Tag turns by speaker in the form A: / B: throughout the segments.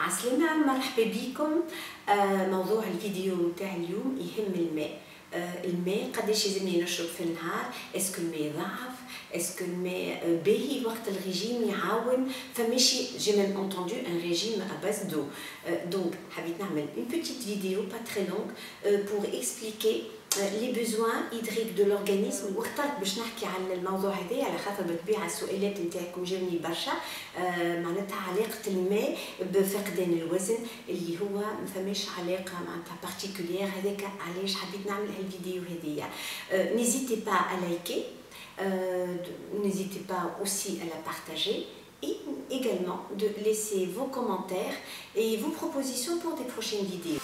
A: عسلامة، مرحبا بكم. موضوع الفيديو متاع اليوم يهم الماء. الماء قداش يلزمني نشرب في النهار؟ اسكو الماء ضعف؟ اسكو الماء باهي وقت الريجيم يعاون؟ فماشي جي ميم انتوندو ان ريجيم ا باز دو. دونك حبيت نعمل une petite vidéo pas très longue pour expliquer les besoins hydriques de l'organisme. واخترت باش نحكي على الموضوع هذا على خاطر بالطبيعه السؤالات نتاعكم جاوني برشا. معناتها علاقه الماء بفقدان الوزن اللي هو ما فماش علاقه معناتها بارتيكولير. هذاك علاش حبيت نعمل هالفيديو هذيا. n'hésitez pas à liker, n'hésitez pas aussi à la partager et également de laisser vos commentaires et vos propositions pour des prochaines vidéos.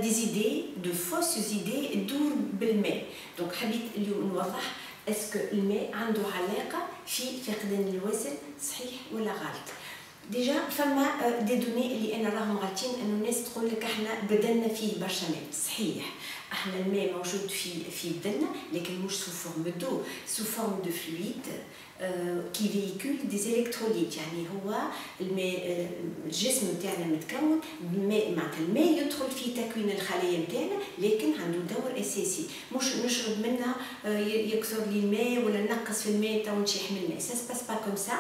A: des idées, de fausses idées تدور بالماء. دونك حبيت اليوم نوضح اسكو الماء عنده علاقه في فقدان الوزن صحيح ولا غلط. ديجا فما دي دوني اللي انا راهم غالطين انه الناس تقول لك احنا بدلنا فيه برشا ماء. صحيح احنا الماء موجود في بدلنا لكن مش سو فورم دو، سو فورم دو فلويد كي فييكول دي الكتروليت. يعني هو الماء الجسم نتاعنا متكون بالماء، معناتها الماء يدخل في تكوين الخلايا نتاعنا لكن عنده دور اساسي. مش نشرب منه يكثر لي الماء ولا نقص في الماء تو نشيح من الماء. سا سباس با كوم سا.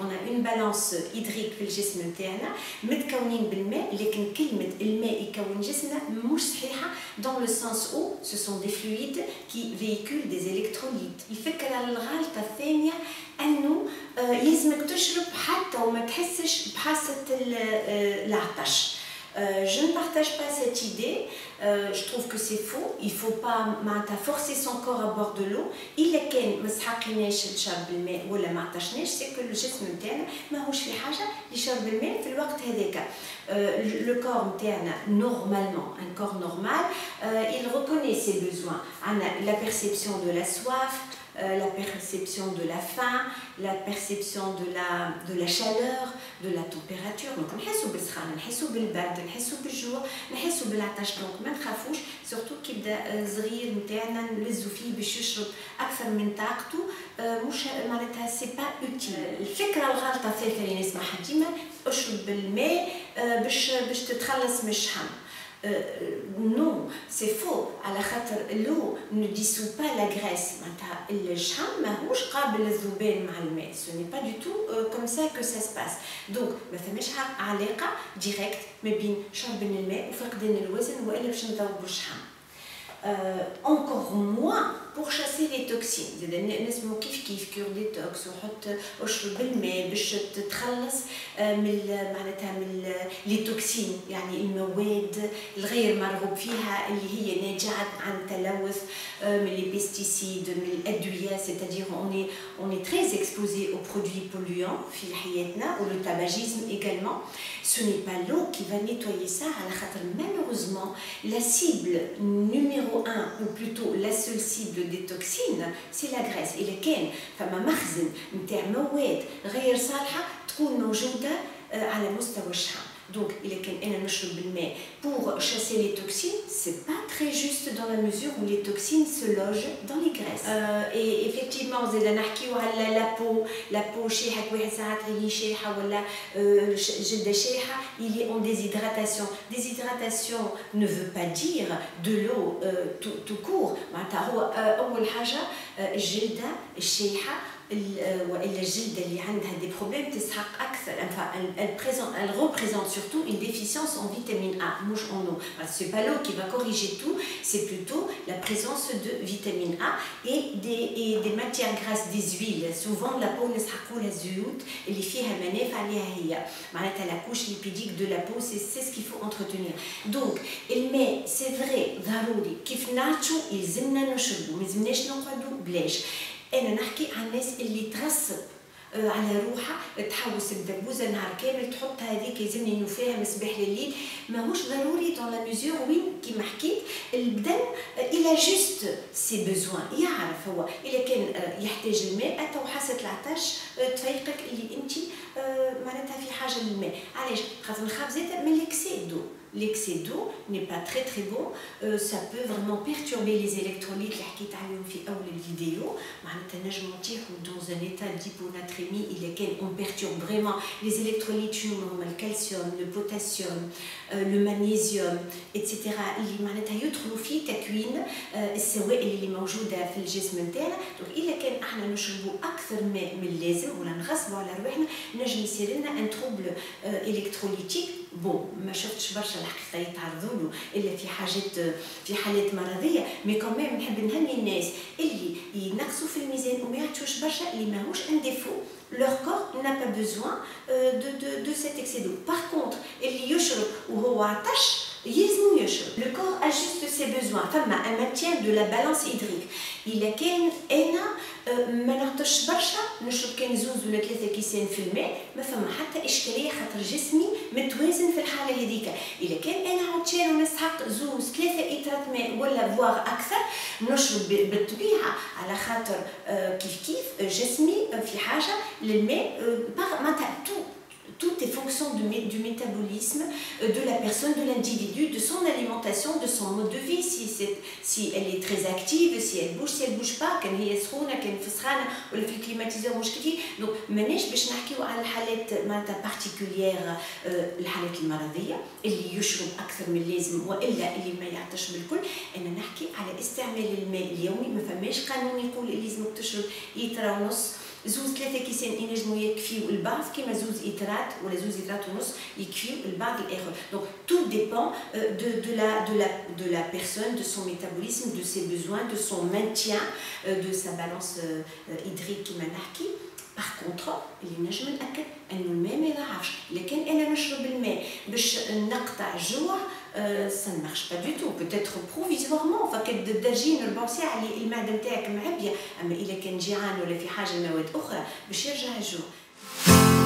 A: اون ا اون بالانس هيدريك في الجسم نتاعنا متكونين بالماء، لكن كلمه الماء يكون جسمنا مش صحيحه dans le sens où ce sont des fluides qui véhiculent des électrolytes. يفكر على الغلطه الثانيه انه يلزمك تشرب حتى وما تحسش بحاسه العطش. Je ne partage pas cette idée, je trouve que c'est faux. Il ne faut pas forcer son corps à boire de l'eau. إلا كان ما سحقناش لشرب الماء ولا ما عطشناش سيكو الجسم نتاعنا ماهوش في حاجه لشرب الماء في الوقت هذاك. Le corps نتاعنا normalement, un corps normal, il reconnaît ses besoins. La perception de la soif, la perception de la faim, la perception de la chaleur, de la température. Donc نحسوا بالسخانه، نحسوا بالبرد، نحسوا بالجوع، نحسوا بالعطش. دونك ما نخافوش سورتو كي يبدا صغير نتاعنا نلزو فيه باش يشرب اكثر من طاقته. مش معناتها سي با اوتيل. الفكره الغلطه الثالثه اللي نسمعها ديما اشرب بالماء باش تتخلص من الشحم. Non, c'est faux. على خاطر l'eau ne dissout pas la graisse. معناتها الشحم ماهوش قابل للذوبان مع الماء. Ce n'est pas du tout comme ça que ça se passe. Donc ما فماش علاقه ديريكت ما بين شرب الماء وفقدان الوزن والا باش نذوبوا الشحم. Encore moins pour chasser les toxines. زاد نسمو كيف كور ديتوكس وحط اشرب الماء باش تتخلص من معناتها من لي توكسين، يعني المواد الغير مرغوب فيها اللي هي ناجعه عن تلوث من لي بيستيسيد، من الادويه. c'est-à-dire on est très exposé aux produits polluants في حياتنا ou le tabagisme également. Ce n'est pas l'eau qui va nettoyer ça على خاطر malheureusement la cible numéro 1 ou plutôt la seule cible des toxines c'est la graisse. إلا كان فما مخزن نتاع مواد غير صالحه تكون موجوده على مستوى الشحم. Donc, il est qu'un بالماء pour chasser les toxines, c'est pas très juste dans la mesure où les toxines se logent dans les graisses. Et effectivement, زاد نحكيو على la peau شايحة واحد ساعات اللي شايحة ولا جلدة شايحة، il est en déshydratation. Déshydratation ne veut pas dire de l'eau tout court. معناتها هو أول حاجة الجلدة الشايحة والا الجلده اللي عندها دي بروبليم تسحق اكثر. elle représente surtout une déficience en vitamine A, مش en eau. C'est pas l'eau qui va corriger tout, c'est plutôt la présence de vitamine A et des matières grasses, des huiles. Souvent la peau نسحقوا لها الزيوت اللي فيها منافع ليها هي. معناتها la couche lipidique de la peau, c'est ce qu'il faut entretenir. Donc الماء c'est vrai ضروري كيف نعطشو يلزمنا نشربو، ما يلزمناش نقعدو بلاش. أنا نحكي عن الناس اللي تغصب على روحها تحوس الدبوزه نهار كامل تحط هذيك يلزمني نوفيها من الصباح لليل. ماهوش ضروري دون لا ميزور وين كيما حكيت البدن الى جوست سي بوزوان. يعرف هو الا كان يحتاج الماء حتى وحاسه العطش تفيقك اللي انت معناتها في حاجه للماء. علاش؟ خاطر نخاف زاده من ليكسي دو. l'excès d'eau n'est pas très bon. Ça peut vraiment perturber les électrolytes اللي حكيت عليهم في أول الفيديو. معناتها نجمو نطيحو dans un état d'hyponatrémie إلا كان on perturbe vraiment les électrolytes شنو هما الكالسيوم، le potassium, le magnésium, etc. اللي معناتها يدخلوا في تكوين السوائل اللي موجودة في الجسم نتاعنا. دونك إلا كان احنا نشربوا أكثر ماء من اللازم ولا نغصبوا على رواحنا نجم يصير لنا ان تروبل إلكتروليتيك. بون ما شفتش برشا الحقيقه يتعرضوا له الا في حالات مرضيه، مي كمان نحب نهني الناس اللي ينقصوا في الميزان وما يعطوش برشا اللي ماهوش ان ديفو. leur corps n'a pas besoin de cet excès d'eau. Par contre, اللي يشرب وهو عطش يلزمو يشرب. Le corps ajuste ses besoins. فما un maintien de la balance hydrique. إلا كان أنا ما نعطش برشا نشرب كان 2 ولا 3 كيسان في الماء ما فما حتى إشكالية خاطر جسمي متوازن في الحالة هذيك. إلا كان أنا عطشان ونستحق 2 3 إيترات ماء ولا فواغ أكثر نشرب بالطبيعة على خاطر كيف جسمي في حاجة للماء. معناتها tout est fonction du métabolisme de la personne, de l'individu, de son alimentation, de son mode de vie, si elle est très active, si elle bouge pas, كان هي سخونة كان في سخانة ولا في الكليماتيزور مش كتير. دونك ماناش باش نحكيو على الحالات معناتها بارتيكوليير، الحالات المرضية اللي يشرب أكثر من اللازم وإلا اللي ما يعطش بالكل. أنا نحكي على استعمال الماء اليومي. ما فماش قانون يقول اللي لازمك تشرب لتر ونص. 2 3 كيسان ينجموا يكفيو البعض كيما 2 إيترات ولا 2 إيترات ونص يكفيو البعض الآخر. Donc tout dépend de la personne, de son métabolisme, de ses besoins, de son maintien, de sa balance hydrique كيما نحكي. Par contre اللي نجم نأكد أنه الماء ما يضعفش. لكن أنا نشرب الماء باش نقطع الجوع ça ne marche pas du tout. Peut-être provisoirement فكتدرجين 4 ساعة اللي المعدة نتاعك معبية، أما إذا كان جيعان ولا في حاجة مواد أخرى باش يرجع الجوع.